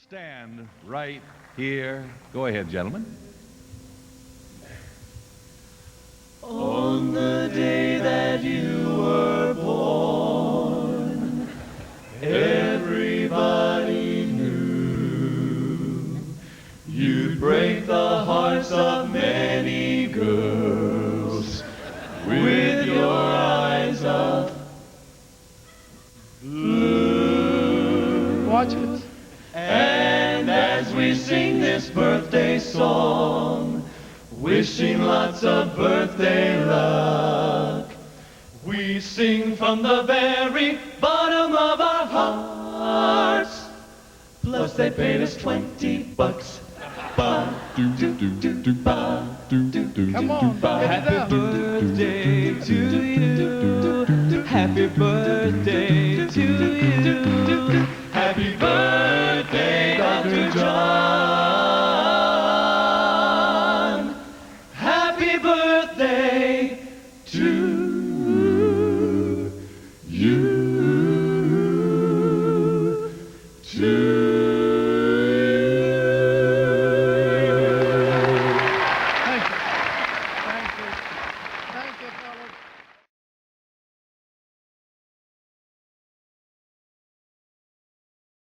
stand right here. Go ahead, gentlemen. On the day that you were born, everybody knew you'd break the hearts of many girls with your eyes of blue. Watch it. And as we sing this birthday song, wishing lots of birthday luck, we sing from the very bottom of our hearts. Plus they paid us $20. Ba, do, do, do, do, do, ba, do, do, do, Come do, on, do, ba. get it Happy up. birthday to you. Happy birthday to you. Happy birthday.